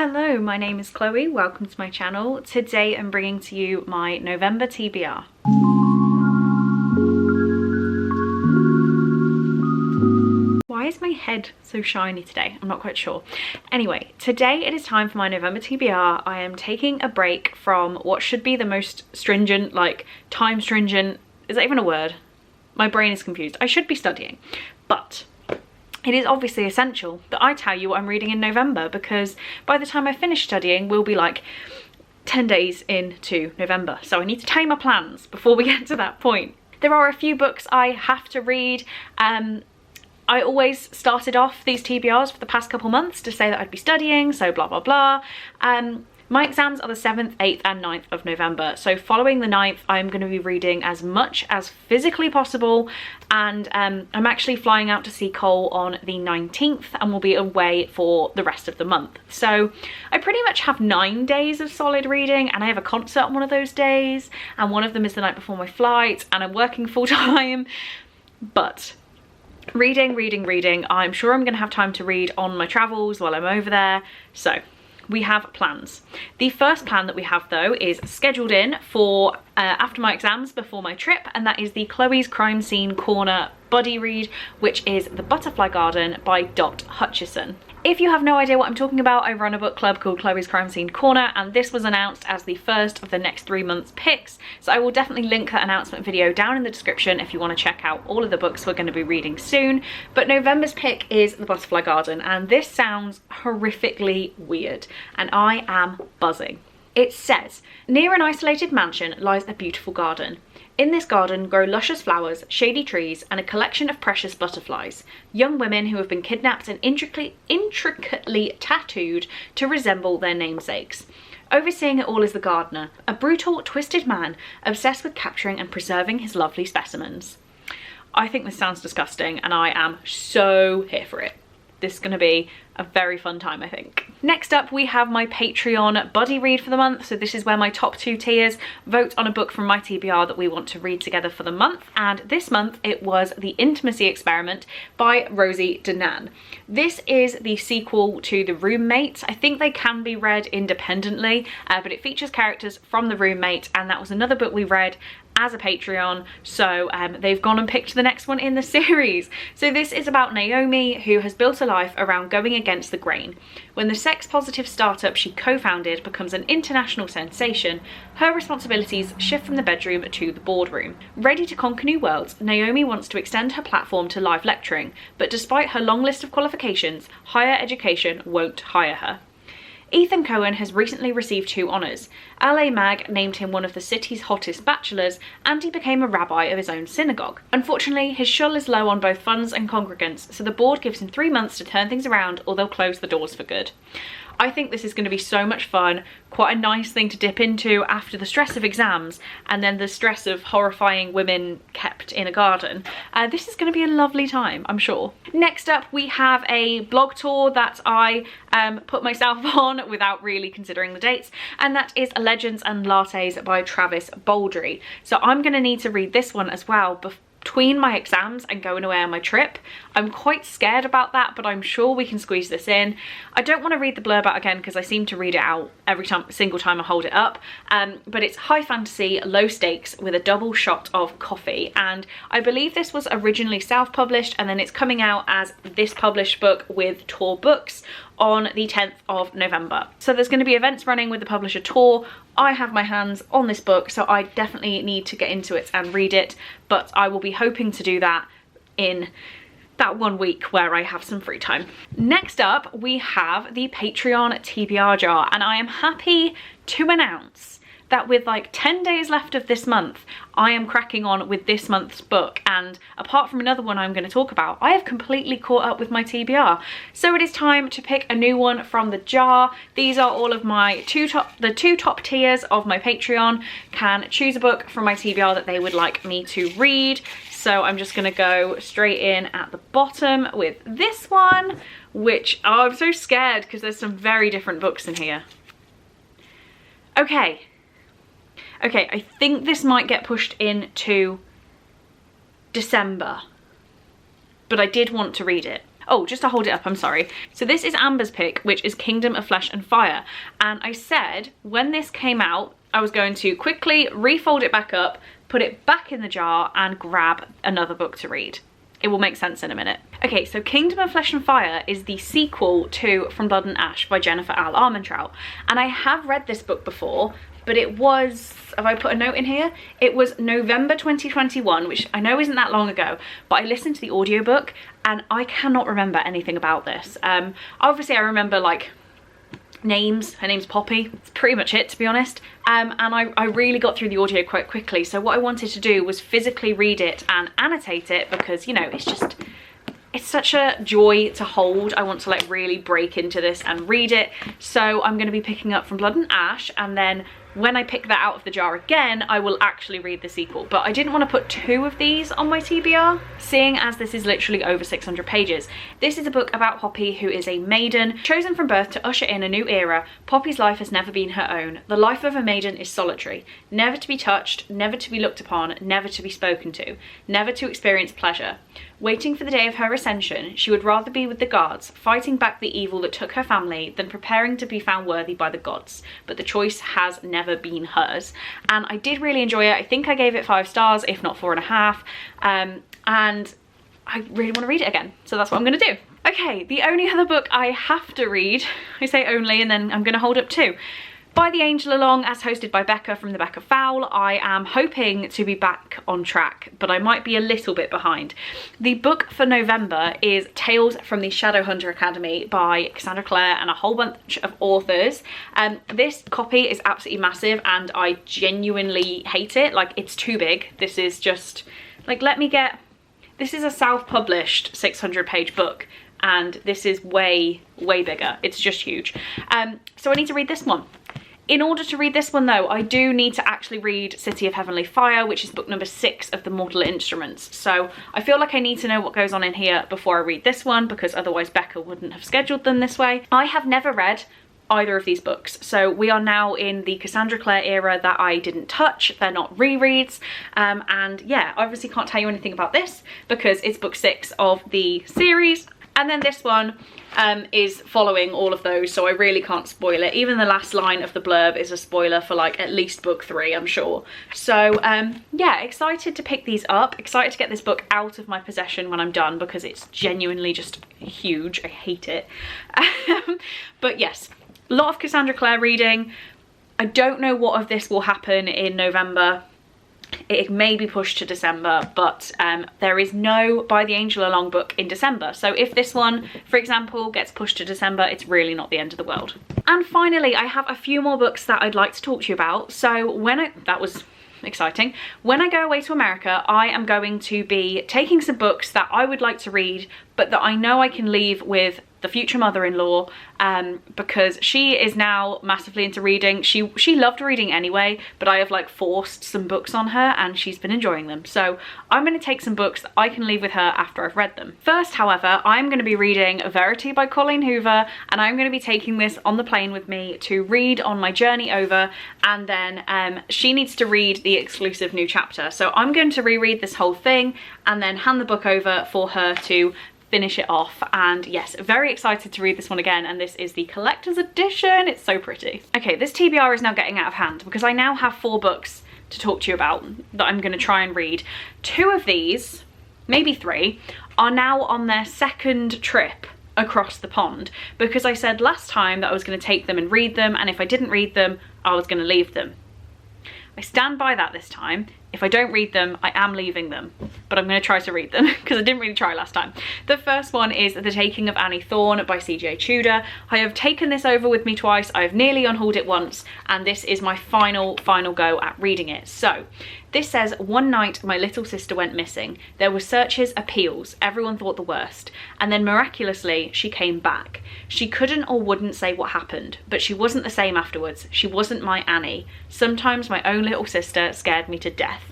Hello, my name is Chloe. Welcome to my channel. Today I'm bringing to you my November TBR. Why is my head so shiny today? I'm not quite sure. Anyway, today it is time for my November TBR. I am taking a break from what should be the most stringent, like time stringent, is that even a word? My brain is confused. I should be studying, but it is obviously essential that I tell you what I'm reading in November, because by the time I finish studying, we'll be like 10 days into November. So I need to tell you my plans before we get to that point. There are a few books I have to read. I always started off these TBRs for the past couple months to say that I'd be studying, so blah, blah, blah. My exams are the 7th, 8th and 9th of November. So following the 9th, I'm going to be reading as much as physically possible. And I'm actually flying out to see Cole on the 19th and will be away for the rest of the month. So I pretty much have 9 days of solid reading, and I have a concert on one of those days. And one of them is the night before my flight, and I'm working full time. But reading. I'm sure I'm going to have time to read on my travels while I'm over there. So we have plans. The first plan that we have though is scheduled in for after my exams, before my trip, and that is the Chloe's Crime Scene Corner buddy read, which is The Butterfly Garden by Dot Hutchison. If you have no idea what I'm talking about, I run a book club called Chloe's Crime Scene Corner, and this was announced as the first of the next 3 months picks. So I will definitely link that announcement video down in the description if you want to check out all of the books we're going to be reading soon. But November's pick is The Butterfly Garden, and this sounds horrifically weird, and I am buzzing. It says, near an isolated mansion lies a beautiful garden. In this garden grow luscious flowers, shady trees, and a collection of precious butterflies, young women who have been kidnapped and intricately tattooed to resemble their namesakes. Overseeing it all is the gardener, a brutal, twisted man obsessed with capturing and preserving his lovely specimens. I think this sounds disgusting, and I am so here for it. This is going to be a very fun time, I think. Next up, we have my Patreon buddy read for the month. So this is where my top 2 tiers vote on a book from my TBR that we want to read together for the month. And this month it was The Intimacy Experiment by Rosie Danan. This is the sequel to The Roommate. I think they can be read independently, but it features characters from The Roommate, and that was another book we read as a Patreon, so they've gone and picked the next one in the series. So this is about Naomi, who has built a life around going against the grain. When the sex-positive startup she co-founded becomes an international sensation, her responsibilities shift from the bedroom to the boardroom. Ready to conquer new worlds, Naomi wants to extend her platform to live lecturing, but despite her long list of qualifications, higher education won't hire her. Ethan Cohen has recently received 2 honours. LA Mag named him one of the city's hottest bachelors, and he became a rabbi of his own synagogue. Unfortunately, his shull is low on both funds and congregants, so the board gives him 3 months to turn things around, or they'll close the doors for good. I think this is going to be so much fun, quite a nice thing to dip into after the stress of exams and then the stress of horrifying women kept in a garden. This is going to be a lovely time, I'm sure. Next up, we have a blog tour that I put myself on without really considering the dates, and that is Legends and Lattes by Travis Baldry. So I'm going to need to read this one as well between my exams and going away on my trip. I'm quite scared about that, but I'm sure we can squeeze this in. I don't want to read the blurb out again because I seem to read it out every single time I hold it up, but it's high fantasy, low stakes with a double shot of coffee, and I believe this was originally self-published, and then it's coming out as this published book with Tor Books on the 10th of November. So there's going to be events running with the publisher Tor. I have my hands on this book, so I definitely need to get into it and read it, but I will be hoping to do that in that 1 week where I have some free time. Next up, we have the Patreon TBR jar, and I am happy to announce that with like 10 days left of this month, I am cracking on with this month's book, and apart from another one I'm going to talk about, I have completely caught up with my TBR. So it is time to pick a new one from the jar. These are all of my the two top tiers of my Patreon can choose a book from my TBR that they would like me to read. So I'm just going to go straight in at the bottom with this one, which, oh, I'm so scared because there's some very different books in here. Okay, I think this might get pushed into December, but I did want to read it. Oh, just to hold it up, I'm sorry. So this is Amber's pick, which is Kingdom of Flesh and Fire. And I said when this came out, I was going to quickly refold it back up, put it back in the jar and grab another book to read. It will make sense in a minute. Okay, so Kingdom of Flesh and Fire is the sequel to From Blood and Ash by Jennifer L. Armentrout. And I have read this book before, but it was, have I put a note in here? It was November 2021, which I know isn't that long ago, but I listened to the audiobook and I cannot remember anything about this. Obviously I remember like names. Her name's Poppy. It's pretty much it, to be honest. And I really got through the audio quite quickly. So what I wanted to do was physically read it and annotate it because, you know, it's such a joy to hold. I want to like really break into this and read it. So I'm going to be picking up From Blood and Ash, and then when I pick that out of the jar again, I will actually read the sequel. But I didn't want to put 2 of these on my TBR, seeing as this is literally over 600 pages. This is a book about Poppy, who is a maiden chosen from birth to usher in a new era. Poppy's life has never been her own. The life of a maiden is solitary, never to be touched, never to be looked upon, never to be spoken to, never to experience pleasure. Waiting for the day of her ascension, she would rather be with the guards, fighting back the evil that took her family, than preparing to be found worthy by the gods. But the choice has never been hers. And I did really enjoy it. I think I gave it 5 stars, if not 4.5. And I really want to read it again. So that's what I'm going to do. Okay, the only other book I have to read, I say only, and then I'm going to hold up 2. By the Angel Along, as hosted by Becca from the Becca Fowl. I am hoping to be back on track, but I might be a little bit behind. The book for November is Tales from the Shadowhunter Academy by Cassandra Clare and a whole bunch of authors. This copy is absolutely massive and I genuinely hate it. Like, it's too big. This is just, like, this is a self-published 600-page book. And this is way, way bigger. It's just huge. So I need to read this one. In order to read this one though, I do need to actually read City of Heavenly Fire, which is book number 6 of the Mortal Instruments. So I feel like I need to know what goes on in here before I read this one, because otherwise Becca wouldn't have scheduled them this way. I have never read either of these books, so we are now in the Cassandra Clare era that I didn't touch. They're not rereads, and yeah, I obviously can't tell you anything about this because it's book 6 of the series. And then this one is following all of those, so I really can't spoil it. Even the last line of the blurb is a spoiler for like at least book 3, I'm sure. So yeah, excited to pick these up. Excited to get this book out of my possession when I'm done because it's genuinely just huge. I hate it. But yes, a lot of Cassandra Clare reading. I don't know what of this will happen in November. It may be pushed to December, but there is no By the Angel Along book in December. So if this one, for example, gets pushed to December, it's really not the end of the world. And finally, I have a few more books that I'd like to talk to you about. So that was exciting. When I go away to America, I am going to be taking some books that I would like to read, but that I know I can leave with the future mother-in-law, because she is now massively into reading. She loved reading anyway, but I have like forced some books on her and she's been enjoying them. So I'm going to take some books that I can leave with her after I've read them. First, however, I'm going to be reading Verity by Colleen Hoover, and I'm going to be taking this on the plane with me to read on my journey over, and then she needs to read the exclusive new chapter. So I'm going to reread this whole thing and then hand the book over for her to finish it off. And yes, very excited to read this one again, and this is the collector's edition. It's so pretty. Okay, this TBR is now getting out of hand because I now have 4 books to talk to you about that I'm going to try and read. 2 of these, maybe 3, are now on their 2nd trip across the pond, because I said last time that I was going to take them and read them, and if I didn't read them, I was going to leave them. I stand by that this time. If I don't read them, I am leaving them, but I'm going to try to read them because I didn't really try last time. The first one is The Taking of Annie Thorne by CJ Tudor. I have taken this over with me twice. I've nearly unhauled it once, and this is my final go at reading it. So this says, one night my little sister went missing. There were searches, appeals, everyone thought the worst. And then miraculously, she came back. She couldn't or wouldn't say what happened, but she wasn't the same afterwards. She wasn't my Annie. Sometimes my own little sister scared me to death.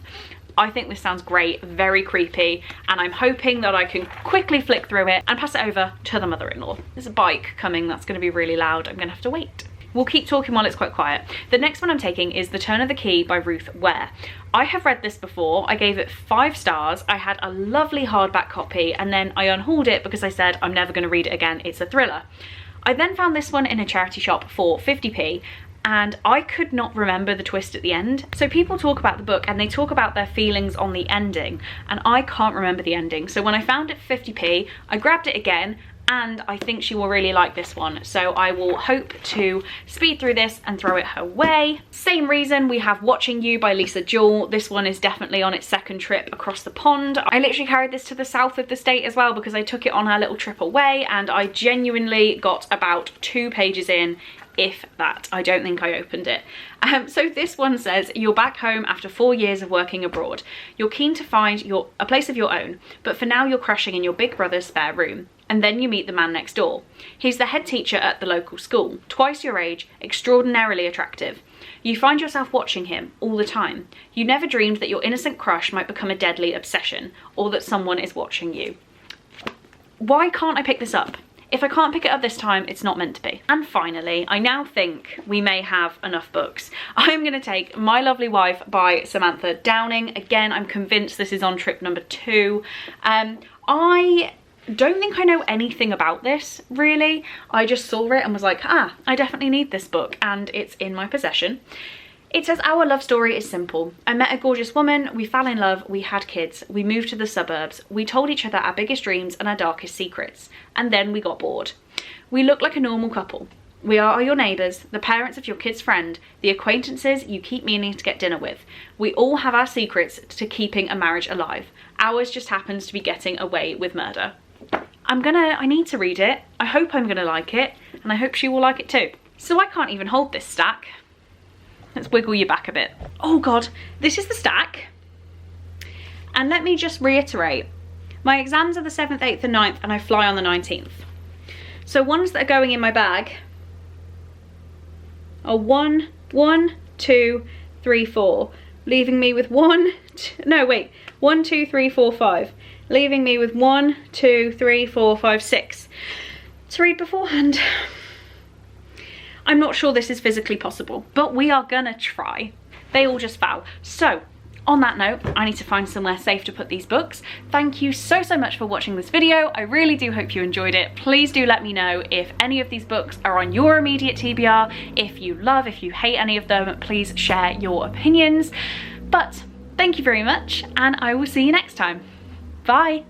I think this sounds great, very creepy, and I'm hoping that I can quickly flick through it and pass it over to the mother-in-law. There's a bike coming that's going to be really loud. I'm going to have to wait. we'll keep talking while it's quite quiet. The next one I'm taking is The Turn of the Key by Ruth Ware. I have read this before. I gave it 5 stars. I had a lovely hardback copy and then I unhauled it because I said I'm never going to read it again. It's a thriller. I then found this one in a charity shop for 50p and I could not remember the twist at the end. So people talk about the book and they talk about their feelings on the ending and I can't remember the ending. So when I found it for 50p, I grabbed it again and I think she will really like this one. So I will hope to speed through this and throw it her way. Same reason, we have Watching You by Lisa Jewell. This one is definitely on its second trip across the pond. I literally carried this to the south of the state as well because I took it on her little trip away and I genuinely got about 2 pages in, if that. I don't think I opened it. So this one says, you're back home after 4 years of working abroad. You're keen to find a place of your own, but for now you're crashing in your big brother's spare room. And then you meet the man next door. He's the head teacher at the local school, twice your age, extraordinarily attractive. You find yourself watching him all the time. You never dreamed that your innocent crush might become a deadly obsession, or that someone is watching you. Why can't I pick this up? If I can't pick it up this time, it's not meant to be. And finally, I now think we may have enough books. I'm going to take My Lovely Wife by Samantha Downing. Again, I'm convinced this is on trip number 2. I don't think I know anything about this, really. I just saw it and was like, I definitely need this book, and it's in my possession. It says, our love story is simple. I met a gorgeous woman, we fell in love, we had kids, we moved to the suburbs, we told each other our biggest dreams and our darkest secrets, and then we got bored. We look like a normal couple. We are your neighbours, the parents of your kid's friend, the acquaintances you keep meaning to get dinner with. We all have our secrets to keeping a marriage alive. Ours just happens to be getting away with murder. I need to read it. I hope I'm gonna like it, and I hope she will like it too. So I can't even hold this stack. Let's wiggle you back a bit. Oh God, this is the stack. And let me just reiterate, my exams are the 7th, 8th and 9th, and I fly on the 19th. So ones that are going in my bag are 1, 2, 3, 4, leaving me with 1, 2, 3, 4, 5. Leaving me with 1, 2, 3, 4, 5, 6 to read beforehand. I'm not sure this is physically possible, but we are gonna try. They all just fell. So on that note, I need to find somewhere safe to put these books. Thank you so much for watching this video. I really do hope you enjoyed it. Please do let me know if any of these books are on your immediate TBR. If you hate any of them, please share your opinions. But thank you very much, and I will see you next time. Bye.